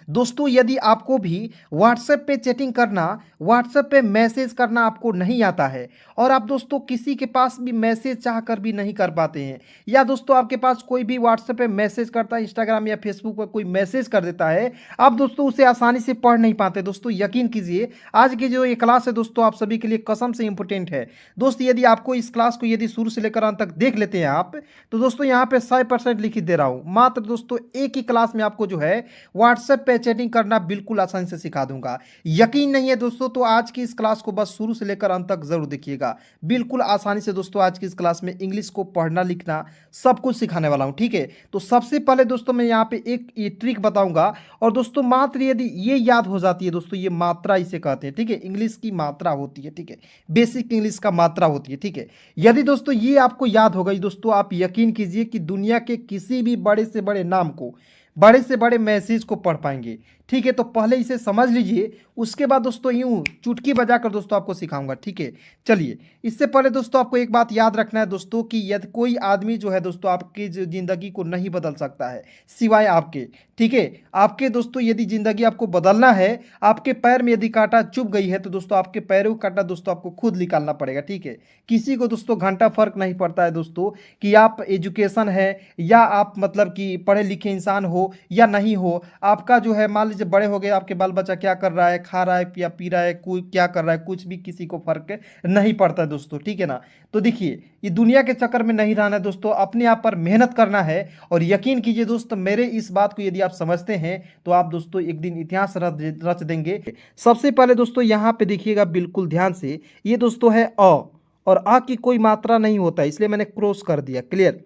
दोस्तों यदि आपको भी व्हाट्सएप पे चैटिंग करना, व्हाट्सएप पे मैसेज करना आपको नहीं आता है और आप दोस्तों किसी के पास भी मैसेज चाह कर भी नहीं कर पाते हैं, या दोस्तों आपके पास कोई भी व्हाट्सएप पे मैसेज करता है, इंस्टाग्राम या फेसबुक पर कोई मैसेज कर देता है, आप दोस्तों उसे आसानी से पढ़ नहीं पाते। दोस्तों यकीन कीजिए, आज की जो ये क्लास है दोस्तों आप सभी के लिए कसम से इंपॉर्टेंट है। दोस्तों यदि आपको इस क्लास को यदि शुरू से लेकर अंत तक देख लेते हैं आप, तो दोस्तों यहाँ पे 100% लिख दे रहा हूँ। मात्र दोस्तों एक ही क्लास में आपको जो है व्हाट्सएप पे चैटिंग करना बिल्कुल आसानी से सिखा दूंगा। यकीन नहीं है दोस्तों तो आज की इस क्लास को बस शुरू से लेकर अंत तक जरूर देखिएगा। बिल्कुल आसानी से दोस्तों आज की इस क्लास में इंग्लिश को पढ़ना लिखना सब कुछ सिखाने वाला हूँ, ठीक है। तो सबसे पहले दोस्तों मैं यहाँ पे एक ये ट्रिक बताऊंगा, और दोस्तों मात्र यदि ये याद हो जाती है दोस्तों, ये मात्रा इसे कहते हैं, ठीक है। इंग्लिश की मात्रा होती है, ठीक है। बेसिक इंग्लिश का मात्रा होती है, ठीक है। यदि दोस्तों ये आपको याद हो गई दोस्तों, आप यकीन कीजिए कि दुनिया के किसी भी बड़े से बड़े नाम को, बड़े से बड़े मैसेज को पढ़ पाएंगे, ठीक है। तो पहले इसे समझ लीजिए, उसके बाद दोस्तों यूं चुटकी बजाकर दोस्तों आपको सिखाऊंगा, ठीक है। चलिए, इससे पहले दोस्तों आपको एक बात याद रखना है दोस्तों कि यदि कोई आदमी जो है दोस्तों आपकी ज़िंदगी को नहीं बदल सकता है सिवाय आपके, ठीक है। आपके दोस्तों यदि ज़िंदगी आपको बदलना है, आपके पैर में यदि कांटा चुभ गई है तो दोस्तों आपके पैरों का कांटा दोस्तों आपको खुद निकालना पड़ेगा, ठीक है। किसी को दोस्तों घंटा फर्क नहीं पड़ता है दोस्तों कि आप एजुकेशन है या आप मतलब कि पढ़े लिखे इंसान हो या नहीं हो। आपका जो है मान लीजिए बड़े हो गए, आपके बाल बच्चा क्या कर रहा है, खा रहा है या पी रहा है, कोई क्या कर रहा है, कुछ भी किसी को फर्क नहीं पड़ता है दोस्तों, ठीक है ना। तो देखिए, ये दुनिया के चक्कर में नहीं रहना है दोस्तों, अपने आप पर मेहनत करना है। और यकीन कीजिए दोस्तों, मेरे इस बात को यदि आप समझते हैं तो आप दोस्तों एक दिन इतिहास रच देंगे। सबसे पहले दोस्तों यहाँ पे देखिएगा बिल्कुल ध्यान से, ये दोस्तों है अ, और आ की कोई मात्रा नहीं होता है, इसलिए मैंने क्रॉस कर दिया, क्लियर।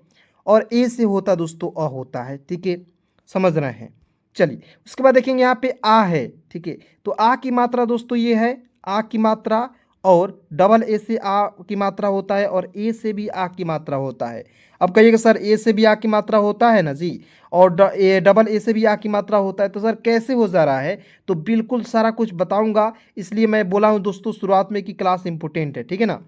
और ए से होता दोस्तों अ होता है, ठीक है, समझ रहे हैं। चलिए, उसके बाद देखेंगे यहाँ पे आ है, ठीक है। तो आ की मात्रा दोस्तों ये है आ की मात्रा, और डबल ए से आ की मात्रा होता है, और ए से भी आ की मात्रा होता है। अब कहिएगा सर ए से भी आ की मात्रा होता है ना जी, और डबल ए से भी आ की मात्रा होता है, तो सर कैसे हो जा रहा है? तो बिल्कुल सारा कुछ बताऊंगा, इसलिए मैं बोला हूँ दोस्तों शुरुआत में कि क्लास इंपॉर्टेंट है, ठीक है ना।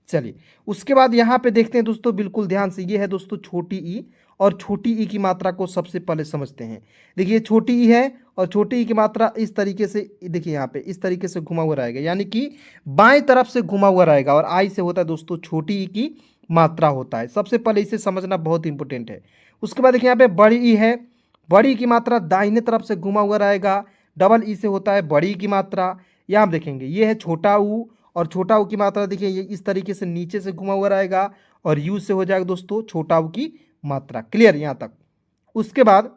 चलिए, उसके बाद यहाँ पे देखते हैं दोस्तों बिल्कुल ध्यान से, ये है दोस्तों छोटी ई, और छोटी ई की मात्रा को सबसे पहले समझते हैं। देखिए छोटी ई है, और छोटी ई की मात्रा इस तरीके से, देखिए यहाँ पे इस तरीके से घुमा हुआ रहेगा, यानी कि बाएं तरफ से घुमा हुआ रहेगा, और आई से होता है दोस्तों छोटी ई की मात्रा होता है। सबसे पहले इसे समझना बहुत इंपॉर्टेंट है। उसके बाद देखिए यहाँ पे बड़ी ई है, बड़ी ई की मात्रा दाहिने तरफ से घुमा हुआ रहेगा, डबल ई से होता है बड़ी ई की मात्रा। यहाँ आप देखेंगे ये है छोटा ऊ, और छोटा ऊ की मात्रा देखिए ये इस तरीके से नीचे से घुमा हुआ रहेगा, और यू से हो जाएगा दोस्तों छोटा ऊ की मात्रा, क्लियर यहाँ तक। उसके बाद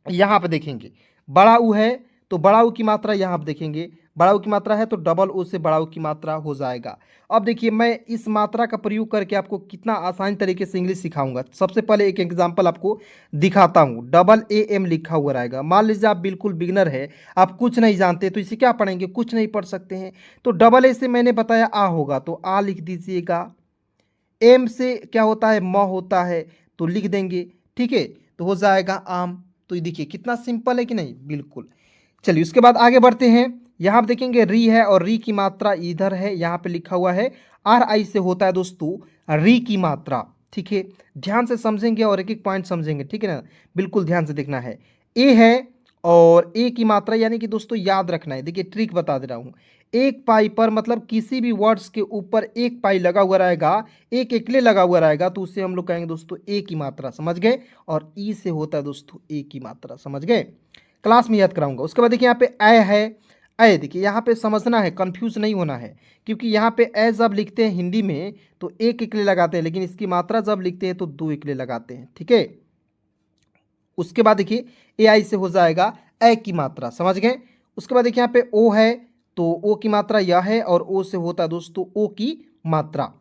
यहाँ पे देखेंगे बड़ा ऊ है, तो बड़ा ऊ की मात्रा यहाँ पे देखेंगे, बड़ा ऊ की मात्रा है तो डबल ओ से बड़ा ऊ की मात्रा हो जाएगा। अब देखिए मैं इस मात्रा का प्रयोग करके आपको कितना आसान तरीके से इंग्लिश सिखाऊंगा। सबसे पहले एक एग्जांपल आपको दिखाता हूँ। डबल ए एम लिखा हुआ रहेगा, मान लीजिए आप बिल्कुल बिगनर है, आप कुछ नहीं जानते, तो इसे क्या पढ़ेंगे, कुछ नहीं पढ़ सकते हैं। तो डबल ए से मैंने बताया आ होगा, तो आ लिख दीजिएगा। एम से क्या होता है, म होता है, तो लिख देंगे, ठीक है। तो हो जाएगा आम। तो ये देखिए कितना सिंपल है कि नहीं, बिल्कुल। चलिए उसके बाद आगे बढ़ते हैं। यहाँ पे देखेंगे री है, और री की मात्रा इधर है, यहाँ पे लिखा हुआ है आर आई से होता है दोस्तों री की मात्रा, ठीक है। ध्यान से समझेंगे और एक एक पॉइंट समझेंगे, ठीक है ना, बिल्कुल ध्यान से देखना है। ए है, और ए की मात्रा यानी कि दोस्तों याद रखना है, देखिए ट्रिक बता दे रहा हूँ। एक पाई पर मतलब किसी भी वर्ड्स के ऊपर एक पाई लगा हुआ रहेगा, एक एकले लगा हुआ रहेगा, तो उसे हम लोग कहेंगे दोस्तों ए की मात्रा, समझ गए। और ई से होता है दोस्तों ए की मात्रा, समझ गए, क्लास में याद कराऊंगा। उसके बाद देखिए यहाँ पे ए है, ए देखिए यहाँ पे समझना है, कंफ्यूज नहीं होना है, क्योंकि यहाँ पे ए जब लिखते हैं हिंदी में तो एक एकले लगाते हैं, लेकिन इसकी मात्रा जब लिखते हैं तो दो एकले लगाते हैं, ठीक है। उसके बाद देखिए ए आई से हो जाएगा ए की मात्रा, समझ गए। उसके बाद देखिए यहाँ पे ओ है, तो ओ की मात्रा यह है, और ओ से होता है दोस्तों ओ की मात्रा।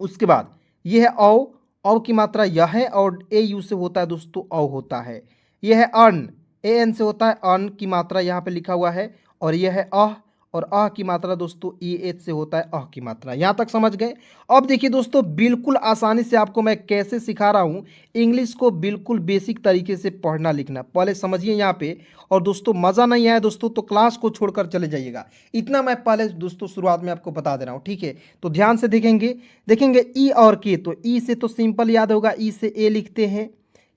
उसके बाद ये है औ, औ की मात्रा यह है, और ए यू से होता है दोस्तों औ होता है। यह है अन, ए एन से होता है अन की मात्रा, यहाँ पे लिखा हुआ है। और यह है अह, और अह की मात्रा दोस्तों ई एच से होता है अह की मात्रा। यहाँ तक समझ गए। अब देखिए दोस्तों बिल्कुल आसानी से आपको मैं कैसे सिखा रहा हूँ इंग्लिश को बिल्कुल बेसिक तरीके से पढ़ना लिखना, पहले समझिए यहाँ पे। और दोस्तों मज़ा नहीं आया दोस्तों तो क्लास को छोड़कर चले जाइएगा, इतना मैं पहले दोस्तों शुरुआत में आपको बता दे रहा हूँ, ठीक है। तो ध्यान से देखेंगे, देखेंगे ई और के, तो ई से तो सिंपल याद होगा, ई से ए लिखते हैं,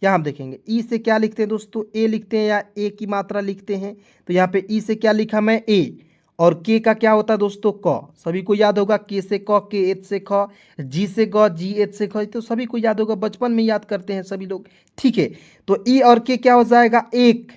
यहाँ हम देखेंगे ई से क्या लिखते हैं दोस्तों, ए लिखते हैं या ए की मात्रा लिखते हैं। तो यहाँ पे ई से क्या लिखा मैं, ए। और के का क्या होता है दोस्तों, क। सभी को याद होगा, के से क, के एच से ख, जी से ग, जी एच से ख, तो सभी को याद होगा, बचपन में याद करते हैं सभी लोग। ठीक है, तो ई और के क्या हो जाएगा, एक।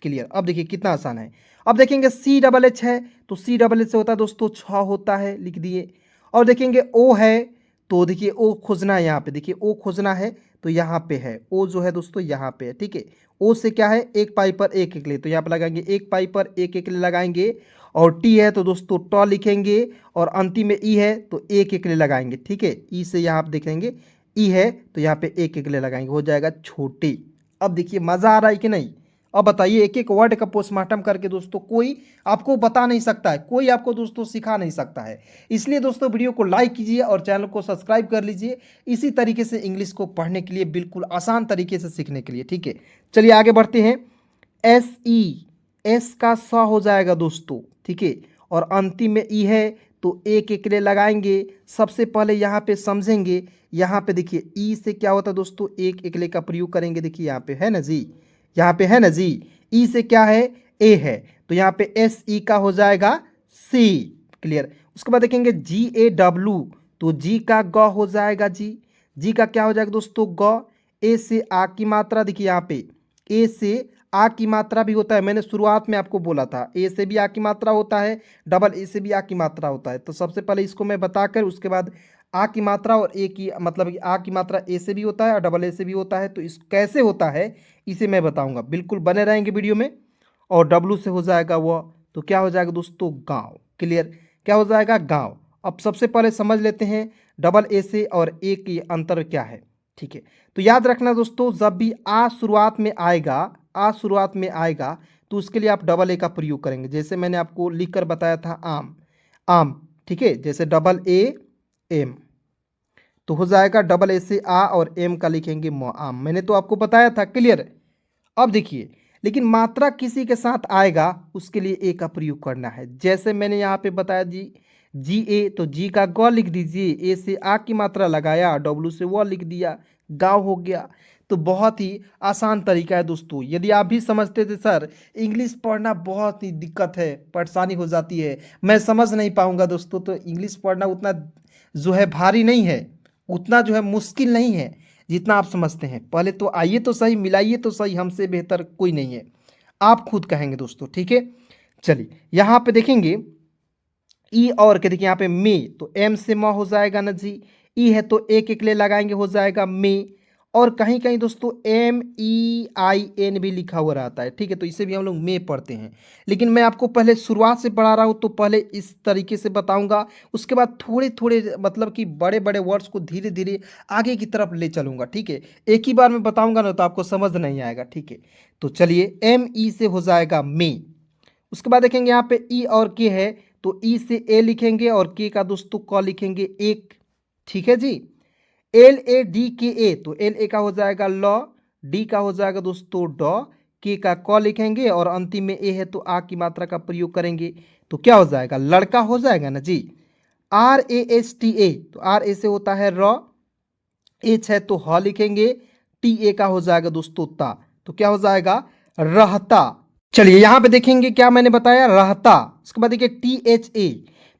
क्लियर। अब देखिए कितना आसान है। अब देखेंगे सी डबल एच है, तो सी डबल एच से होता है दोस्तों 6 होता है, लिख दिए। और देखेंगे ओ है, तो देखिए ओ खोजना है, यहाँ पे देखिए ओ खोजना है, तो यहाँ पे है ओ जो है दोस्तों, यहाँ पे है। ठीक है, ओ से क्या है, एक पाई पर एक एक ले, तो यहाँ पे लगाएंगे एक पाई पर एक एक ले लगाएंगे। और टी है तो दोस्तों ट लिखेंगे, और अंतिम में ई है तो एक एक ले लगाएंगे। ठीक है, ई से यहाँ पे देखेंगे ई है तो यहाँ पे एक एक ले लगाएंगे, हो जाएगा छोटे। अब देखिए मजा आ रहा है कि नहीं। अब बताइए, एक एक वर्ड का पोस्टमार्टम करके दोस्तों कोई आपको बता नहीं सकता है, कोई आपको दोस्तों सिखा नहीं सकता है। इसलिए दोस्तों वीडियो को लाइक कीजिए और चैनल को सब्सक्राइब कर लीजिए, इसी तरीके से इंग्लिश को पढ़ने के लिए, बिल्कुल आसान तरीके से सीखने के लिए। ठीक है, चलिए आगे बढ़ते हैं। एस ई, एस का स हो जाएगा दोस्तों। ठीक है, और अंतिम में ई है तो एक एक ले लगाएंगे। सबसे पहले यहाँ पे समझेंगे, यहाँ पे देखिए ई से क्या होता है दोस्तों, एक एक ले का प्रयोग करेंगे। देखिए यहाँ पे है ना जी, यहाँ पे है ना जी, ई से क्या है, ए है, तो यहाँ पे एस ई का हो जाएगा सी। क्लियर। उसके बाद देखेंगे जी ए डब्लू, तो जी का ग हो जाएगा जी, जी का क्या हो जाएगा दोस्तों, ग। ए से आ की मात्रा, देखिए यहाँ पे ए से आ की मात्रा भी होता है, मैंने शुरुआत में आपको बोला था ए से भी आ की मात्रा होता है, डबल ए से भी आ की मात्रा होता है। तो सबसे पहले इसको मैं बताकर उसके बाद आ की मात्रा और ए की मतलब आ की मात्रा ए से भी होता है और डबल ए से भी होता है, तो इस कैसे होता है इसे मैं बताऊंगा, बिल्कुल बने रहेंगे वीडियो में। और डब्लू से हो जाएगा वह, तो क्या हो जाएगा दोस्तों, गांव। क्लियर, क्या हो जाएगा, गांव। अब सबसे पहले समझ लेते हैं डबल ए से और ए की अंतर क्या है। ठीक है, तो याद रखना दोस्तों, जब भी आ शुरुआत में आएगा, आ शुरुआत में आएगा, तो उसके लिए आप डबल ए का प्रयोग करेंगे। जैसे मैंने आपको लिख कर बताया था आम, आम। ठीक है, जैसे डबल ए एम, तो हो जाएगा डबल ए से आ और एम का लिखेंगे म, आम। मैंने तो आपको बताया था। क्लियर। अब देखिए, लेकिन मात्रा किसी के साथ आएगा उसके लिए ए का प्रयोग करना है। जैसे मैंने यहाँ पे बताया जी, जी ए, तो जी का ग लिख दीजिए, ए से आ की मात्रा लगाया, डब्लू से व लिख दिया, गाँव हो गया। तो बहुत ही आसान तरीका है दोस्तों। यदि आप भी समझते थे सर इंग्लिश पढ़ना बहुत ही दिक्कत है, परेशानी हो जाती है, मैं समझ नहीं पाऊंगा दोस्तों, तो इंग्लिश पढ़ना उतना जो है भारी नहीं है, उतना जो है मुश्किल नहीं है जितना आप समझते हैं। पहले तो आइए तो सही, मिलाइए तो सही, हमसे बेहतर कोई नहीं है, आप खुद कहेंगे दोस्तों। ठीक है, चलिए यहाँ पे देखेंगे ई और के, देखिए यहाँ पे मे, तो एम से म हो जाएगा ना जी, ई है तो एक एक ले लगाएंगे, हो जाएगा मे। और कहीं कहीं दोस्तों एम ई आई एन भी लिखा हुआ रहता है। ठीक है, तो इसे भी हम लोग मे पढ़ते हैं, लेकिन मैं आपको पहले शुरुआत से पढ़ा रहा हूँ, तो पहले इस तरीके से बताऊंगा, उसके बाद थोड़े थोड़े मतलब कि बड़े बड़े वर्ड्स को धीरे धीरे आगे की तरफ ले चलूंगा। ठीक है, एक ही बार में बताऊंगा ना तो आपको समझ नहीं आएगा। ठीक है, तो चलिए एम ई से हो जाएगा मे। उसके बाद देखेंगे यहाँ पे ई और के है, तो ई से ए लिखेंगे और के का दोस्तों क लिखेंगे एक। ठीक है जी, एल ए डी के ए, तो एल ए का हो जाएगा ल, डी का हो जाएगा दोस्तों ड, के का क लिखेंगे और अंतिम में ए है तो आ की मात्रा का प्रयोग करेंगे, तो क्या हो जाएगा, लड़का हो जाएगा ना जी। R A S T A, तो आर ए से होता है र, एच है तो ह लिखेंगे, टी ए का हो जाएगा दोस्तों ता, तो क्या हो जाएगा, रहता। चलिए यहाँ पे देखेंगे क्या मैंने बताया, रहता। उसके बाद देखिए टी एच ए,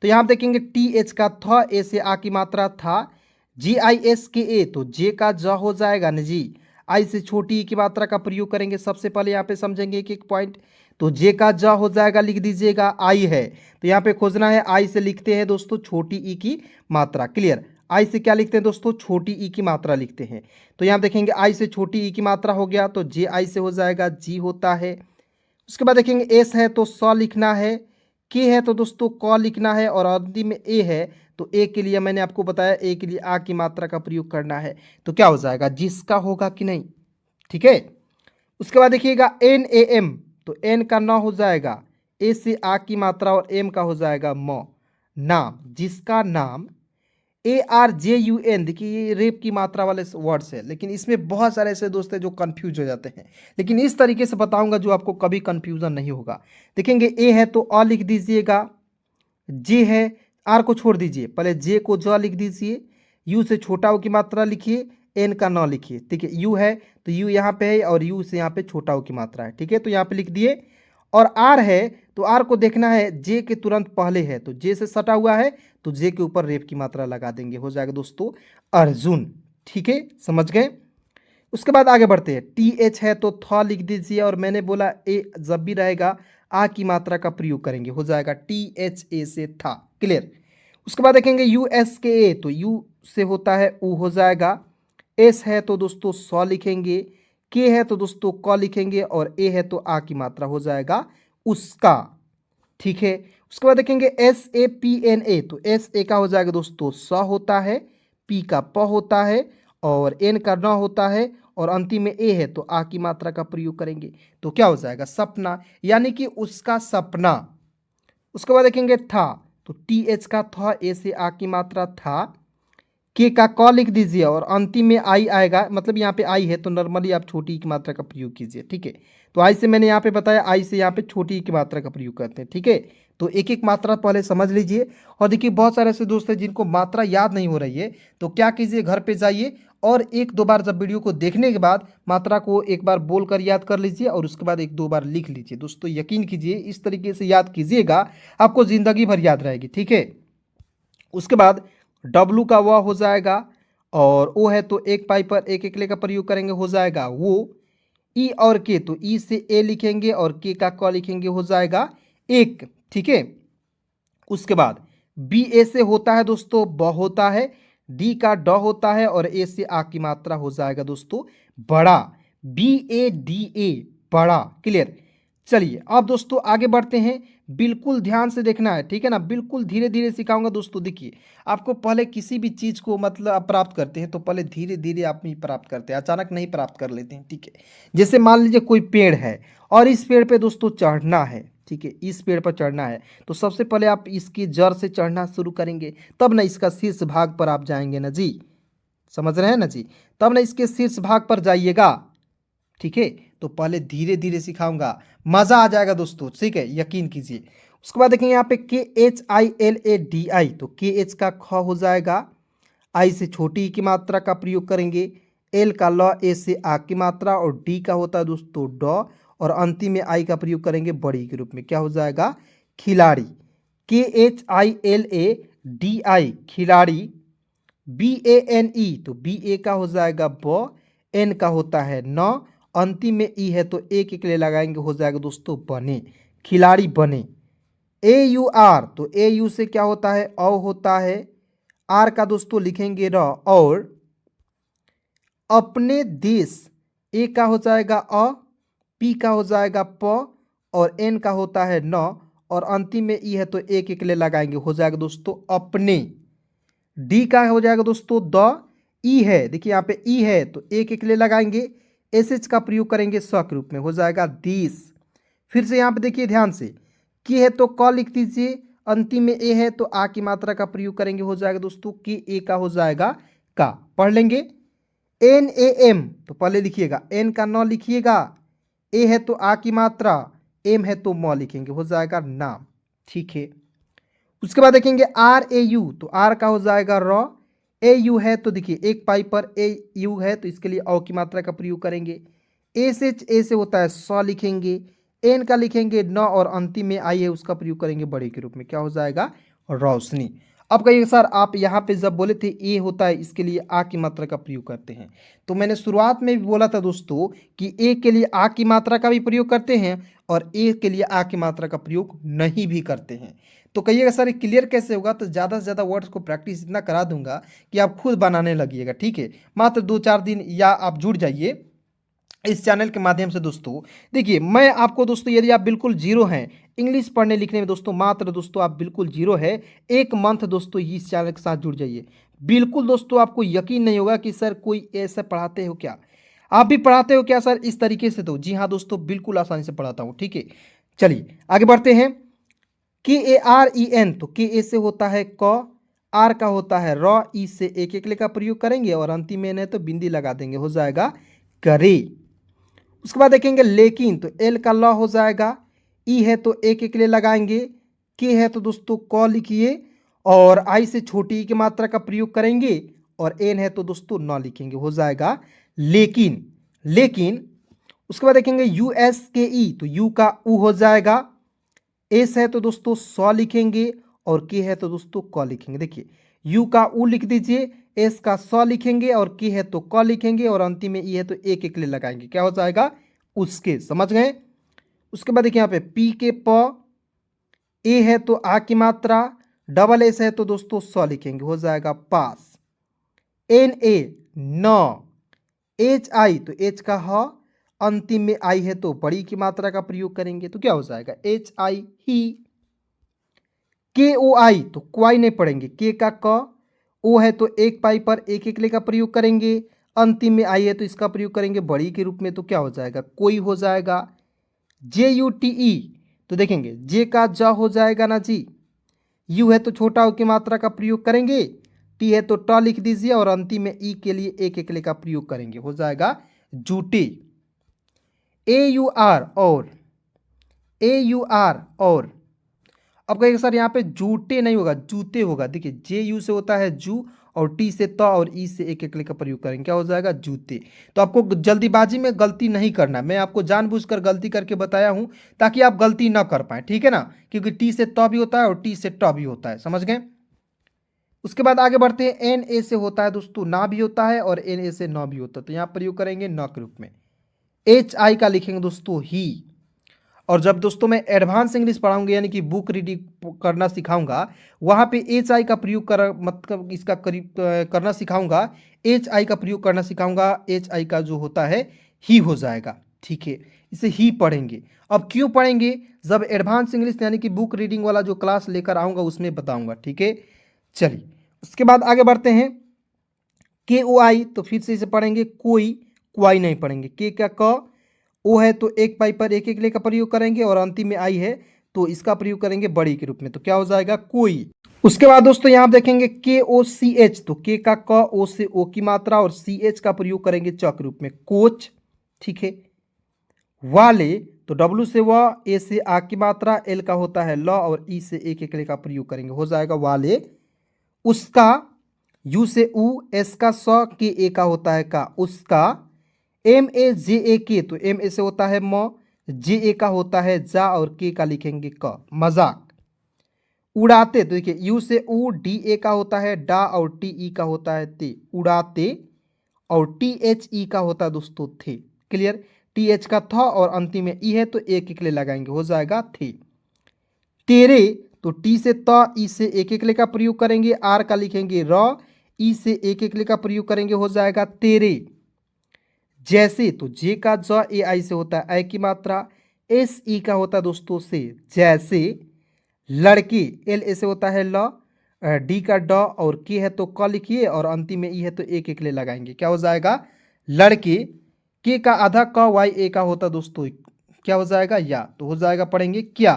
तो यहाँ पे देखेंगे टी एच का थ, ए से आ की मात्रा था, जी आई एस के ए, तो जे का ज हो जाएगा ना जी, आई से छोटी ई की मात्रा का प्रयोग करेंगे। सबसे पहले यहाँ पे समझेंगे एक एक पॉइंट, तो जे का ज हो जाएगा, लिख दीजिएगा, आई है तो यहाँ पे खोजना है, आई से लिखते हैं दोस्तों छोटी ई की मात्रा। क्लियर, आई से क्या लिखते हैं दोस्तों, छोटी ई की मात्रा लिखते हैं। तो यहाँ देखेंगे आई से छोटी ई की मात्रा हो गया, तो जे आई से हो जाएगा जी होता है। उसके बाद देखेंगे एस है तो स लिखना है, के है तो दोस्तों क लिखना है, और अंतिम में ए है तो ए के लिए मैंने आपको बताया, ए के लिए आ की मात्रा का प्रयोग करना है, तो क्या हो जाएगा, जिसका होगा कि नहीं। ठीक है, उसके बाद देखिएगा एन ए एम, तो एन का न हो जाएगा, ए से आ की मात्रा और एम का हो जाएगा म, नाम, जिसका नाम। A R J U N, देखिए ये रेप की मात्रा वाले वर्ड्स है, लेकिन इसमें बहुत सारे ऐसे दोस्त हैं जो कंफ्यूज हो जाते हैं, लेकिन इस तरीके से बताऊंगा जो आपको कभी कंफ्यूजन नहीं होगा। देखेंगे ए है तो अ लिख दीजिएगा, जे है, आर को छोड़ दीजिए, पहले जे को ज लिख दीजिए, यू से छोटा ओ की मात्रा लिखिए, एन का न लिखिए, ठीक है। यू है तो यू यहाँ पे है और यू से यहाँ पे छोटा ओ की मात्रा है, ठीक है, तो यहाँ पे लिख दिए। और आर है तो आर को देखना है जे के तुरंत पहले है, तो जे से सटा हुआ है तो जे के ऊपर रेफ की मात्रा लगा देंगे, हो जाएगा दोस्तों अर्जुन, ठीक है, समझ गए। उसके बाद आगे बढ़ते हैं। टी एच है तो थ लिख दीजिए, और मैंने बोला ए जब भी रहेगा आ की मात्रा का प्रयोग करेंगे, हो जाएगा टी एच ए से था, क्लियर। उसके बाद देखेंगे यू एस के ए, तो यू से होता है ऊ, हो जाएगा। एस है तो दोस्तों सौ लिखेंगे, के है तो दोस्तों क लिखेंगे, और ए है तो आ की मात्रा, हो जाएगा उसका, ठीक है। उसके बाद देखेंगे S A P N A, तो एस ए का हो जाएगा दोस्तों स होता है, पी का प होता है, और एन का न होता है, और अंतिम में ए है तो आ की मात्रा का प्रयोग करेंगे, तो क्या हो जाएगा सपना, यानी कि उसका सपना। उसके बाद देखेंगे था, तो टी एच का था, ए से आ की मात्रा था, के का क लिख दीजिए, और अंतिम में आई आएगा, मतलब यहाँ पे आई है तो नॉर्मली आप छोटी की मात्रा का प्रयोग कीजिए, ठीक है। तो आई से मैंने यहाँ पे बताया, आई से यहाँ पे छोटी की मात्रा का प्रयोग करते हैं, ठीक है। तो एक एक मात्रा पहले समझ लीजिए। और देखिए बहुत सारे ऐसे दोस्त हैं जिनको मात्रा याद नहीं हो रही है, तो क्या कीजिए, घर पे जाइए और एक दो बार जब वीडियो को देखने के बाद मात्रा को एक बार बोल कर याद कर लीजिए, और उसके बाद एक दो बार लिख लीजिए। दोस्तों यकीन कीजिए, इस तरीके से याद कीजिएगा, आपको ज़िंदगी भर याद रहेगी, ठीक है। उसके बाद डब्लू का वह हो जाएगा, और ओ है तो एक पाई पर एक एकले का प्रयोग करेंगे, हो जाएगा वो। ई और के, तो ई से ए लिखेंगे और के का क लिखेंगे, हो जाएगा एक, ठीक है। उसके बाद बी ए से होता है दोस्तों ब होता है, डी का ड होता है, और ए से आ की मात्रा, हो जाएगा दोस्तों बड़ा, बी ए डी ए, बड़ा, क्लियर। चलिए अब दोस्तों आगे बढ़ते हैं, बिल्कुल ध्यान से देखना है, ठीक है ना, बिल्कुल धीरे धीरे सिखाऊंगा दोस्तों। देखिए आपको पहले किसी भी चीज़ को मतलब आप प्राप्त करते हैं तो पहले धीरे धीरे आप ही प्राप्त करते हैं, अचानक नहीं प्राप्त कर लेते हैं, ठीक है। जैसे मान लीजिए कोई पेड़ है और इस पेड़ पे दोस्तों चढ़ना है, ठीक है, इस पेड़ पर चढ़ना है, तो सबसे पहले आप इसकी जड़ से चढ़ना शुरू करेंगे, तब ना इसका शीर्ष भाग पर आप जाएंगे ना जी, समझ रहे हैं ना जी, तब ना इसके शीर्ष भाग पर जाइएगा, ठीक है। तो पहले धीरे धीरे सिखाऊंगा, मजा आ जाएगा दोस्तों, ठीक है, यकीन कीजिए। उसके बाद देखेंगे यहाँ पे के H I L A D I, तो के एच का ख हो जाएगा, आई से छोटी की मात्रा का प्रयोग करेंगे, एल का ल, ए से आ की मात्रा, और डी का होता है दोस्तों ड, और अंतिम में आई का प्रयोग करेंगे बड़ी के रूप में, क्या हो जाएगा खिलाड़ी, के H I L A D I, खिलाड़ी। बी ए एन ई, तो बी ए का हो जाएगा ब, एन का होता है न, अंतिम में ई है तो एक एक ले लगाएंगे, हो जाएगा दोस्तों बने, खिलाड़ी बने। ए यू आर, तो ए यू से क्या होता है औ होता है, आर का दोस्तों लिखेंगे र, और अपने देश, ए का हो जाएगा अ, पी का हो जाएगा प, और एन का होता है न, और अंतिम में ई है तो एक एक ले लगाएंगे, हो जाएगा दोस्तों अपने। डी का हो जाएगा दोस्तों द, ई है, देखिए यहाँ पे ई है तो एक एक ले लगाएंगे, एस एच का प्रयोग करेंगे स के रूप में, हो जाएगा देश। फिर से यहाँ पे देखिए ध्यान से, की है तो क लिख दीजिए, अंतिम में ए है तो आ की मात्रा का प्रयोग करेंगे, हो जाएगा दोस्तों कि ए का हो जाएगा का, पढ़ लेंगे। एन ए एम, तो पहले लिखिएगा एन का न लिखिएगा, ए है तो आ की मात्रा, एम है तो म लिखेंगे, हो जाएगा नाम, ठीक है। उसके बाद देखेंगे आर ए यू, तो आर का हो जाएगा र, ए यू है तो देखिए एक पाई पर ए यू है तो इसके लिए औ की मात्रा का प्रयोग करेंगे, ए से होता है स लिखेंगे, एन का लिखेंगे न, और अंतिम में आई है उसका प्रयोग करेंगे बड़े के रूप में, क्या हो जाएगा रोशनी। अब कहिए सर आप यहाँ पे जब बोले थे ए होता है इसके लिए आ की मात्रा का प्रयोग करते हैं, तो मैंने शुरुआत में भी बोला था दोस्तों कि ए के लिए आ की मात्रा का भी प्रयोग करते हैं और ए के लिए आ की मात्रा का प्रयोग नहीं भी करते हैं। तो कहिएगा सर ये क्लियर कैसे होगा, तो ज़्यादा से ज़्यादा वर्ड्स को प्रैक्टिस इतना करा दूंगा कि आप खुद बनाने लगिएगा, ठीक है। मात्र 2-4 दिन या आप जुड़ जाइए इस चैनल के माध्यम से। दोस्तों देखिए मैं आपको दोस्तों, यदि आप बिल्कुल जीरो हैं इंग्लिश पढ़ने लिखने में दोस्तों, मात्र दोस्तों आप बिल्कुल जीरो है, एक मंथ दोस्तों इस चैनल के साथ जुड़ जाइए। बिल्कुल दोस्तों आपको यकीन नहीं होगा कि सर कोई ऐसा पढ़ाते हो क्या, आप भी पढ़ाते हो क्या सर इस तरीके से, तो जी हाँ दोस्तों बिल्कुल आसानी से पढ़ाता हूँ, ठीक है। चलिए आगे बढ़ते हैं। के ए आर ई एन, तो के ए से होता है क, आर का होता है र, ई से एक एक ले का प्रयोग करेंगे, और अंतिम में तो बिंदी लगा देंगे, हो जाएगा करे। उसके बाद देखेंगे लेकिन, तो एल का ल हो जाएगा, ई है तो एक एक ले लगाएंगे, के है तो दोस्तों क लिखिए, और आई से छोटी ई की मात्रा का प्रयोग करेंगे, और एन है तो दोस्तों न लिखेंगे, हो जाएगा लेकिन। लेकिन उसके बाद देखेंगे USKE तो यू का उ हो जाएगा, एस है तो दोस्तों सौ लिखेंगे और के है तो दोस्तों क लिखेंगे। देखिए यू का उ लिख दीजिए, एस का सौ लिखेंगे और के है तो क लिखेंगे और अंतिम में ई है तो एक एक ले लगाएंगे, क्या हो जाएगा उसके। समझ गए। उसके बाद देखिए यहाँ पे पी के प, ए है तो आ की मात्रा, डबल एस है तो दोस्तों सौ लिखेंगे, हो जाएगा पास। एन ए न, एच आई तो एच का ह, अंतिम में आई है तो बड़ी की मात्रा का प्रयोग करेंगे तो क्या हो जाएगा एच आई ही। के ओ आई तो क्वाई नहीं पढ़ेंगे, के का क, ओ है तो एक पाई पर एक एक ले का प्रयोग करेंगे, अंतिम में आई है तो इसका प्रयोग करेंगे बड़ी के रूप में तो क्या हो जाएगा कोई हो जाएगा। JUTE तो देखेंगे जे का ज हो जाएगा ना जी, यू है तो छोटा ओ की मात्रा का प्रयोग करेंगे, टी है तो ट लिख दीजिए और अंतिम में ई के लिए एक एक ले का प्रयोग करेंगे, हो जाएगा जूटे। AUR और, AUR और, अब कहेंगे सर यहाँ पे जूटे नहीं होगा जूते होगा। देखिए JU से होता है जू और टी से त और ई से एक एक ले का प्रयोग करेंगे, क्या हो जाएगा जूते। तो आपको जल्दीबाजी में गलती नहीं करना, मैं आपको जानबूझकर गलती करके बताया हूं ताकि आप गलती ना कर पाए, ठीक है ना, क्योंकि टी से त भी होता है और टी से ट भी होता है, समझ गए। उसके बाद आगे बढ़ते हैं, NA से होता है दोस्तों ना भी होता है और NA से न भी होता है, तो यहाँ प्रयोग करेंगे न के रूप में। HI का लिखेंगे दोस्तों ही। और जब दोस्तों मैं एडवांस इंग्लिश पढ़ाऊंगा यानी कि बुक रीडिंग करना सिखाऊंगा, वहां पे HI का प्रयोग कर मतलब इसका करना सिखाऊंगा, HI का प्रयोग करना सिखाऊंगा, HI का जो होता है ही हो जाएगा, ठीक है, इसे ही पढ़ेंगे। अब क्यों पढ़ेंगे, जब एडवांस इंग्लिश यानी कि बुक रीडिंग वाला जो क्लास लेकर आऊंगा उसमें बताऊंगा, ठीक है। चलिए उसके बाद आगे बढ़ते हैं, KOI तो फिर से इसे पढ़ेंगे कोई, क्वाई नहीं पढ़ेंगे, के का क, ओ है तो एक पाई पर एक एक ले का प्रयोग करेंगे और अंतिम में आई है तो इसका प्रयोग करेंगे बड़ी के रूप में, तो क्या हो जाएगा कोई। उसके बाद दोस्तों यहां देखेंगे KOCH तो के का क, ओ से ओ की मात्रा और CH का प्रयोग करेंगे च के रूप में कोच, ठीक है। वाले तो W से व, ए से आ की मात्रा, एल का होता है ल और ई से एक एक ले का प्रयोग करेंगे, हो जाएगा वाले। उसका, यू से उ, एस का स, के ए का होता है का, उसका। MAJAK तो MA से होता है म, JA का होता है जा और के का लिखेंगे क, मजाक। उड़ाते तो देखिए यू से उ, DA का होता है डा और TE का होता है ते, उड़ाते। और THE का होता है दोस्तों थे, क्लियर। TH का था और अंतिम में ई है तो एक एक ले लगाएंगे, हो जाएगा थे। तेरे तो टी से त, ई से एक एक ले का प्रयोग करेंगे, आर का लिखेंगे र, ई से एक एक ले का प्रयोग करेंगे, हो जाएगा तेरे। जैसे तो जे का ज, ए आई से होता है ए की मात्रा, एस ई का होता है दोस्तों से जैसे। लड़के, एल ए से होता है ल, डी का ड और के है तो क लिखिए और अंतिम में ई है तो एक एक ले लगाएंगे, क्या हो जाएगा लड़के। के का आधा क, वाई ए का होता दोस्तों क्या हो जाएगा या, तो हो जाएगा पढ़ेंगे क्या।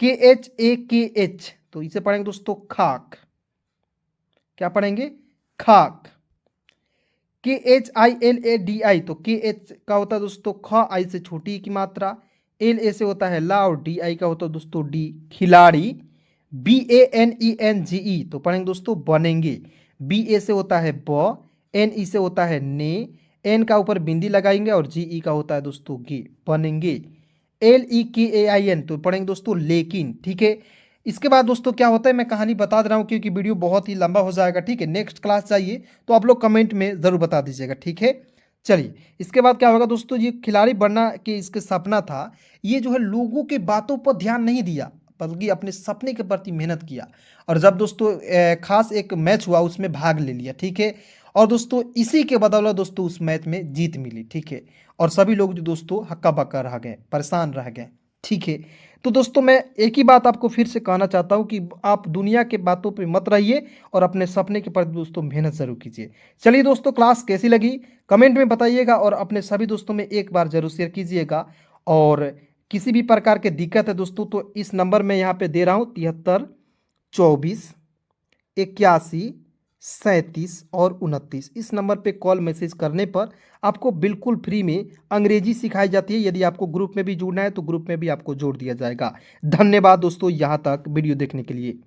KHAKH तो इसे पढ़ेंगे दोस्तों खाक, क्या पढ़ेंगे खाक। KHILADI तो KH का होता है दोस्तों ख, आई से छोटी की मात्रा, LA से होता है ला और DI का होता है दोस्तों डी, खिलाड़ी। BANENGE तो पढ़ेंगे दोस्तों बनेंगे, BA से होता है ब, NE से होता है ने, N का ऊपर बिंदी लगाएंगे और GE का होता है दोस्तों गे, बनेंगे। LEKAIN तो पढ़ेंगे दोस्तों लेकिन, ठीक है। इसके बाद दोस्तों क्या होता है मैं कहानी बता दे रहा हूँ क्योंकि वीडियो बहुत ही लंबा हो जाएगा, ठीक है। नेक्स्ट क्लास चाहिए तो आप लोग कमेंट में ज़रूर बता दीजिएगा, ठीक है। चलिए इसके बाद क्या होगा दोस्तों, ये खिलाड़ी बनना के इसके सपना था, ये जो है लोगों के बातों पर ध्यान नहीं दिया बल्कि अपने सपने के प्रति मेहनत किया और जब दोस्तों खास एक मैच हुआ उसमें भाग ले लिया, ठीक है। और दोस्तों इसी के बदौलत दोस्तों उस मैच में जीत मिली, ठीक है। और सभी लोग जो दोस्तों हक्का बक्का रह गए, परेशान रह गए, ठीक है। तो दोस्तों मैं एक ही बात आपको फिर से कहना चाहता हूं कि आप दुनिया के बातों पे मत रहिए और अपने सपने के प्रति दोस्तों मेहनत जरूर कीजिए। चलिए दोस्तों क्लास कैसी लगी कमेंट में बताइएगा और अपने सभी दोस्तों में एक बार जरूर शेयर कीजिएगा। और किसी भी प्रकार की दिक्कत है दोस्तों तो इस नंबर में यहाँ पे दे रहा हूँ 73 24 81 37 और 29, इस नंबर पे कॉल मैसेज करने पर आपको बिल्कुल फ्री में अंग्रेजी सिखाई जाती है। यदि आपको ग्रुप में भी जुड़ना है तो ग्रुप में भी आपको जोड़ दिया जाएगा। धन्यवाद दोस्तों यहाँ तक वीडियो देखने के लिए।